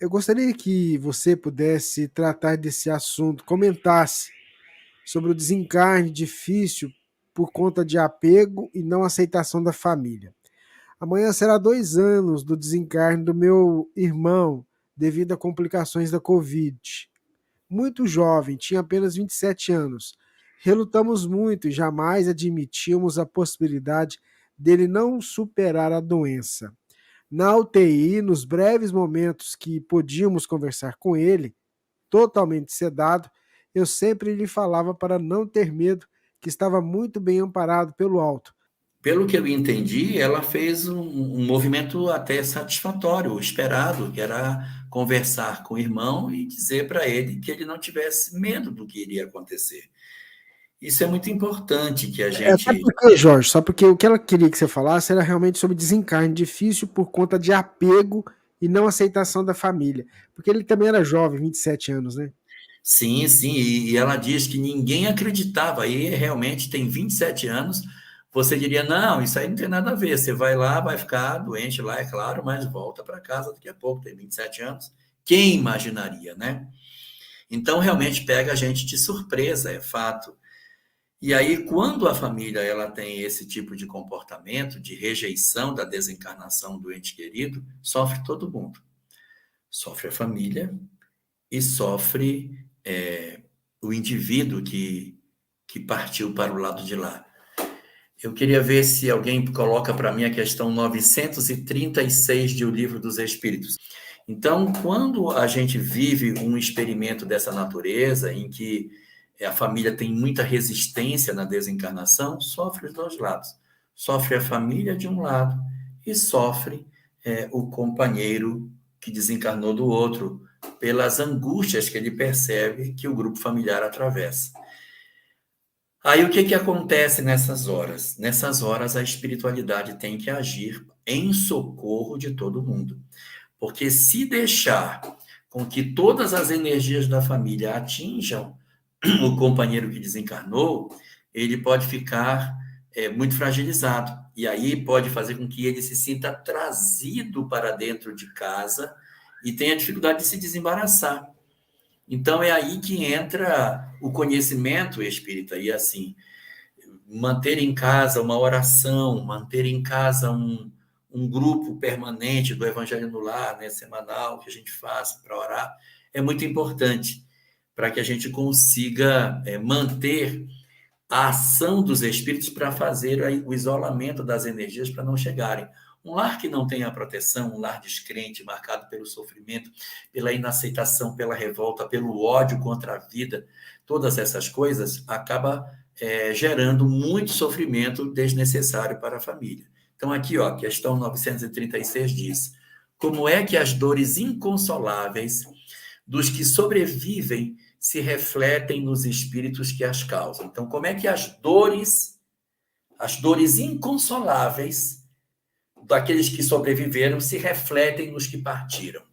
Eu gostaria que você pudesse tratar desse assunto, comentasse sobre o desencarne difícil por conta de apego e não aceitação da família. Amanhã será 2 anos do desencarne do meu irmão devido a complicações da Covid. Muito jovem, tinha apenas 27 anos. Relutamos muito e jamais admitimos a possibilidade dele não superar a doença. Na UTI, nos breves momentos que podíamos conversar com ele, totalmente sedado, eu sempre lhe falava para não ter medo, que estava muito bem amparado pelo alto. Pelo que eu entendi, ela fez um movimento até satisfatório, esperado, que era conversar com o irmão e dizer para ele que ele não tivesse medo do que iria acontecer. Isso é muito importante que a Até gente. porque, Jorge, só porque o que ela queria que você falasse era realmente sobre desencarne difícil por conta de apego e não aceitação da família. Porque ele também era jovem, 27 anos, né? Sim, sim, e ela diz que ninguém acreditava, e realmente tem 27 anos, você diria, não, isso aí não tem nada a ver, você vai lá, vai ficar doente lá, é claro, mas volta para casa daqui a pouco, tem 27 anos. Quem imaginaria, né? Então, realmente pega a gente de surpresa, é fato. E aí, quando a família ela tem esse tipo de comportamento, de rejeição da desencarnação do ente querido, sofre todo mundo. Sofre a família e sofre o indivíduo que partiu para o lado de lá. Eu queria ver se alguém coloca para mim a questão 936 de O Livro dos Espíritos. Então, quando a gente vive um experimento dessa natureza, em que a família tem muita resistência na desencarnação, sofre os dois lados. Sofre a família de um lado e sofre o companheiro que desencarnou do outro, pelas angústias que ele percebe que o grupo familiar atravessa. Aí o que que acontece nessas horas? Nessas horas a espiritualidade tem que agir em socorro de todo mundo. Porque se deixar com que todas as energias da família atinjam o companheiro que desencarnou, ele pode ficar muito fragilizado. E aí pode fazer com que ele se sinta trazido para dentro de casa e tenha dificuldade de se desembaraçar. Então é aí que entra o conhecimento espírita. E assim, manter em casa uma oração, manter em casa um grupo permanente do Evangelho no Lar, né, semanal, que a gente faça para orar, é muito importante para que a gente consiga manter a ação dos espíritos para fazer o isolamento das energias para não chegarem. Um lar que não tem a proteção, um lar descrente, marcado pelo sofrimento, pela inaceitação, pela revolta, pelo ódio contra a vida, todas essas coisas, acaba gerando muito sofrimento desnecessário para a família. Então, aqui, ó, questão 936 diz: como é que as dores inconsoláveis dos que sobrevivem se refletem nos espíritos que as causam? Então, como é que as dores inconsoláveis daqueles que sobreviveram se refletem nos que partiram?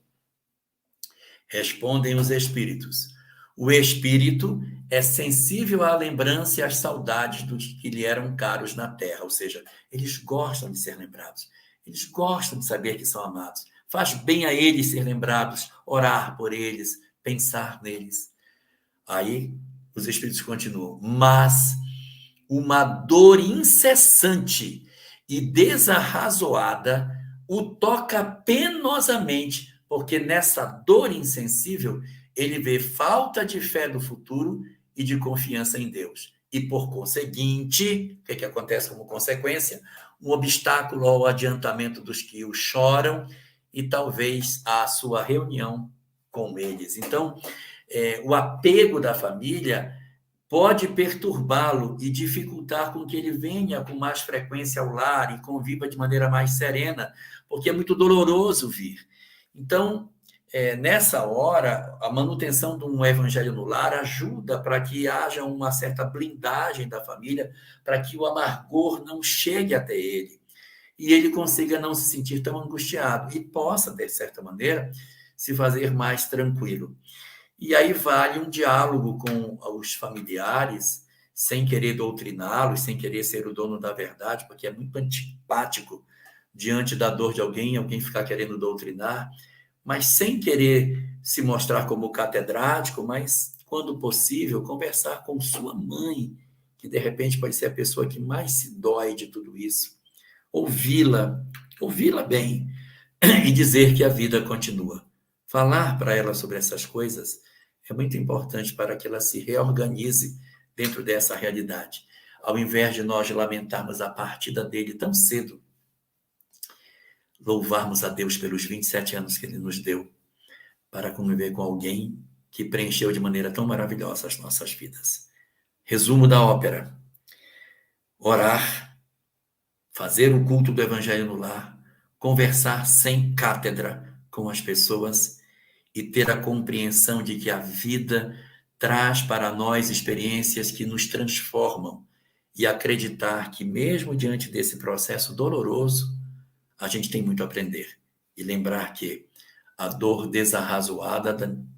Respondem os espíritos: o espírito é sensível à lembrança e às saudades dos que lhe eram caros na terra, ou seja, eles gostam de ser lembrados, eles gostam de saber que são amados. Faz bem a eles ser lembrados, orar por eles, pensar neles. Aí os espíritos continuam: mas uma dor incessante e desarrazoada o toca penosamente, porque nessa dor insensível ele vê falta de fé do futuro e de confiança em Deus. E, por conseguinte, o que, que acontece como consequência? Um obstáculo ao adiantamento dos que o choram e talvez à sua reunião com eles. Então, o apego da família pode perturbá-lo e dificultar com que ele venha com mais frequência ao lar e conviva de maneira mais serena, porque é muito doloroso vir. Então, nessa hora, a manutenção de um evangelho no lar ajuda para que haja uma certa blindagem da família, para que o amargor não chegue até ele e ele consiga não se sentir tão angustiado e possa, de certa maneira, se fazer mais tranquilo. E aí vale um diálogo com os familiares, sem querer doutriná-los, sem querer ser o dono da verdade, porque é muito antipático diante da dor de alguém ficar querendo doutrinar, mas sem querer se mostrar como catedrático, mas, quando possível, conversar com sua mãe, que de repente pode ser a pessoa que mais se dói de tudo isso. Ouvi-la bem e dizer que a vida continua. Falar para ela sobre essas coisas é muito importante para que ela se reorganize dentro dessa realidade. Ao invés de nós lamentarmos a partida dele tão cedo, louvarmos a Deus pelos 27 anos que ele nos deu para conviver com alguém que preencheu de maneira tão maravilhosa as nossas vidas. Resumo da ópera: orar, fazer o culto do Evangelho no lar, conversar sem cátedra com as pessoas e ter a compreensão de que a vida traz para nós experiências que nos transformam e acreditar que, mesmo diante desse processo doloroso, a gente tem muito a aprender. E lembrar que a dor desarrazoada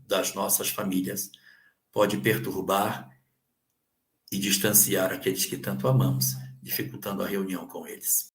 das nossas famílias pode perturbar e distanciar aqueles que tanto amamos, dificultando a reunião com eles.